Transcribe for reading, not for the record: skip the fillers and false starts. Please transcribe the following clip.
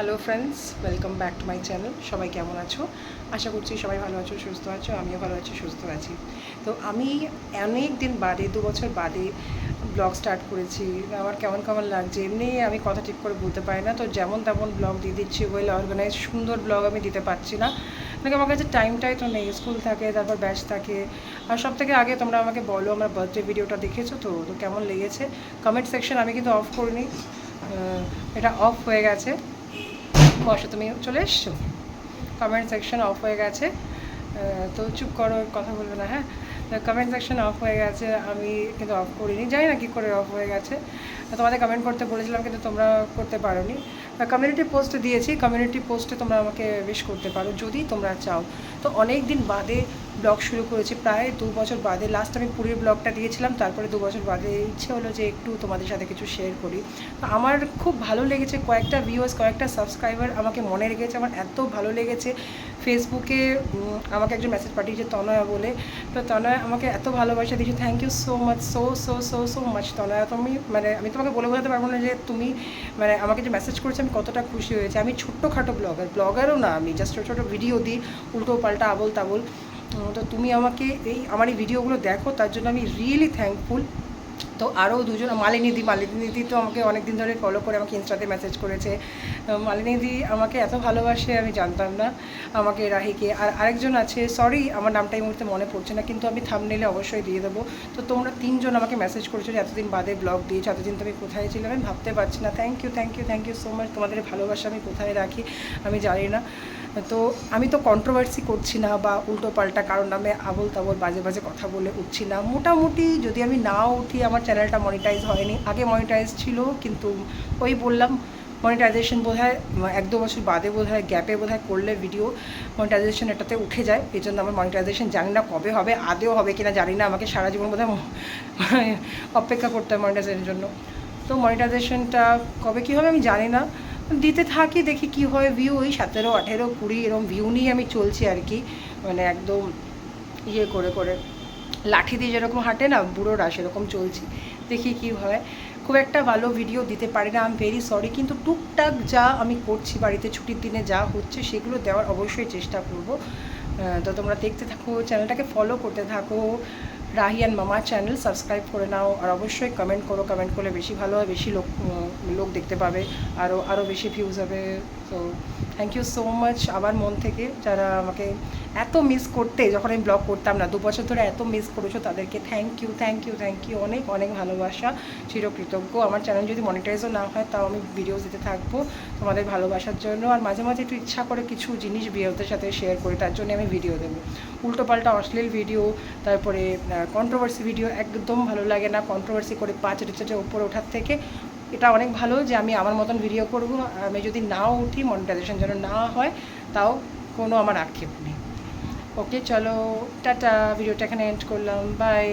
Hello friends, welcome back to my channel. সবাই কেমন আছো? আশা করছি সবাই ভালো আছো, সুস্থ আছো। আমিও ভালো আছি, সুস্থ আছি। তো আমি অনেক দিন বাদে, 2 বছর বাদে ব্লগ স্টার্ট করেছি। আমার কেমন কেমন লাগছে, এমনি আমি কথা ঠিক করে বলতে পারি না। তো যেমন তেমন ব্লগ দিয়ে দিচ্ছি, ওয়েল অর্গানাইজ সুন্দর ব্লগ আমি দিতে পারছি না। মানে আমার কাছে টাইমটাই তো নেই, স্কুল থাকে, তারপর ব্যাচ থাকে। আর সব থেকে আগে তোমরা আমাকে বলো, আমার বার্থডে ভিডিওটা দেখেছো তো তো কেমন লেগেছে? কমেন্ট সেকশন আমি কিন্তু অফ করিনি, এটা অফ হয়ে গেছে। বসো, তুমি চলে এসছো। কমেন্ট সেকশন অফ হয়ে গেছে, তো চুপ করো, কথা বলবে না। হ্যাঁ, কমেন্ট সেকশন অফ হয়ে গেছে, আমি কিন্তু অফ করিনি, জানি না কী করে অফ হয়ে গেছে। তোমাদের কমেন্ট করতে বলেছিলাম কিন্তু তোমরা করতে পারোনি। কমিউনিটি পোস্ট দিয়েছি, কমিউনিটি পোস্টে তোমরা আমাকে উইশ করতে পারো যদি তোমরা চাও। তো অনেক দিন বাদে ব্লগ শুরু করেছি, প্রায় 2 বছর বাদে। লাস্ট আমি পুরীর ব্লগটা দিয়েছিলাম, তারপরে 2 বছর বাদে ইচ্ছে হলো যে একটু তোমাদের সাথে কিছু শেয়ার করি। আমার খুব ভালো লেগেছে, কয়েকটা ভিউয়ার্স, কয়েকটা সাবস্ক্রাইবার আমাকে মনে রেখেছে, আমার এত ভালো লেগেছে। ফেসবুকে আমাকে একজন মেসেজ পাঠিয়েছে তনয়া বলে, তো তনয়া আমাকে এত ভালোবাসা দিয়েছে। Thank you so much, so so so so much Tanaya. তুমি মানে আমি তোমাকে বলে বোঝাতে পারবো না যে তুমি মানে আমাকে যে মেসেজ করেছে আমি কতটা খুশি হয়েছে। আমি ছোট্টখাটো ব্লগারও না, আমি জাস্ট ছোটো ছোটো ভিডিও দিই, উল্টো পাল্টা আবোল তাবোল। তো তুমি আমাকে আমার এই ভিডিওগুলো দেখো, তার জন্য আমি রিয়েলি থ্যাঙ্কফুল। তো আরও দুজন, মালিনীদি তো আমাকে অনেক দিন ধরে ফলো করে আমাকে ইনস্টাতে মেসেজ করেছে। মালিনীদি আমাকে এত ভালোবাসে আমি জানতাম না, আমাকে রাহিকে। আর আরেকজন আছে, সরি আমার নামটা এই মুহূর্তে মনে পড়ছে না, কিন্তু আমি থাম্বনেইলে অবশ্যই দিয়ে দেবো। তো তোমরা 3জন আমাকে মেসেজ করেছো যে এতদিন বাদে ব্লগ দিয়েছো, এতদিন তুমি কোথায় ছিলে, আমি ভাবতে পারছি না। Thank you thank you thank you so much. তোমাদের ভালোবাসা আমি কোথায় রাখি আমি জানি না। তো আমি তো কন্ট্রোভার্সি করছি না বা উল্টো পাল্টা কারোর নামে আবোল তাবোল বাজে বাজে কথা বলে উঠছি না। মোটামুটি যদি আমি নাও উঠি, আমার চ্যানেলটা মনিটাইজ হয়নি, আগে মনিটাইজ ছিল, কিন্তু ওই বললাম মনিটাইজেশন বোধহয় 1-2 বছর বাদে বোধহয় গ্যাপে বোধহয় করলে ভিডিও মনিটাইজেশন এটাতে উঠে যায়। এই জন্য আমার মনিটাইজেশন জানি না কবে হবে, আদেও হবে কিনা জানি না। আমাকে সারা জীবন বোধহয় অপেক্ষা করতে হয় মনিটাইজেশনের জন্য। তো মনিটাইজেশনটা কবে কী হবে আমি জানি না, দিতে থাকি, দেখি কি হয়। ভিউ ওই 17, 18, 20 এরকম ভিউ নিয়ে আমি চলছি আর কি। মানে একদম ইয়ে করে করে লাঠি দিয়ে যেরকম হাঁটে না বুড়োরা, সেরকম চলছি, দেখি কি হয়। খুব একটা ভালো ভিডিও দিতে পারি না, আই এম ভেরি সরি, কিন্তু টুকটাক যা আমি করছি বাড়িতে ছুটির দিনে যা হচ্ছে সেগুলো দেওয়ার অবশ্যই চেষ্টা করব। তো তোমরা দেখতে থাকো, চ্যানেলটাকে ফলো করতে থাকো। রাহি অ্যান্ড মামা চ্যানেল সাবস্ক্রাইব করে নাও, আর অবশ্যই কমেন্ট করো, কমেন্ট করলে বেশি ভালো হয়, বেশি লোক দেখতে পাবে, আরও বেশি ভিউজ হবে। তো থ্যাংক ইউ সো মাচ আবার মন থেকে, যারা আমাকে এত মিস করতে, যখন আমি ব্লগ করতাম না 2 বছর ধরে এত মিস করেছো, তাদেরকে thank you thank you thank you, অনেক অনেক ভালোবাসা, চিরকৃতজ্ঞ। আমার চ্যানেল যদি মনিটাইজও না হয় তাও আমি ভিডিওস দিতে থাকবো তোমাদের ভালোবাসার জন্য। আর মাঝে মাঝে একটু ইচ্ছা করে কিছু জিনিস ভিউয়ারদের সাথে শেয়ার করি, তার জন্য আমি ভিডিও দেবো। উল্টোপাল্টা অশ্লীল ভিডিও, তারপরে কন্ট্রোভার্সি ভিডিও একদম ভালো লাগে না। কন্ট্রোভার্সি করে পাঁচের উপরে ওঠার থেকে এটা অনেক ভালো যে আমি আমার মতন ভিডিও করব। আমি যদি নাও উঠি, মনিটাইজেশন যেন না হয়, তাও কোনো আমার আক্ষেপ নেই। ওকে, চলো টাটা, ভিডিওটা এখানে এন্ড করলাম, বাই।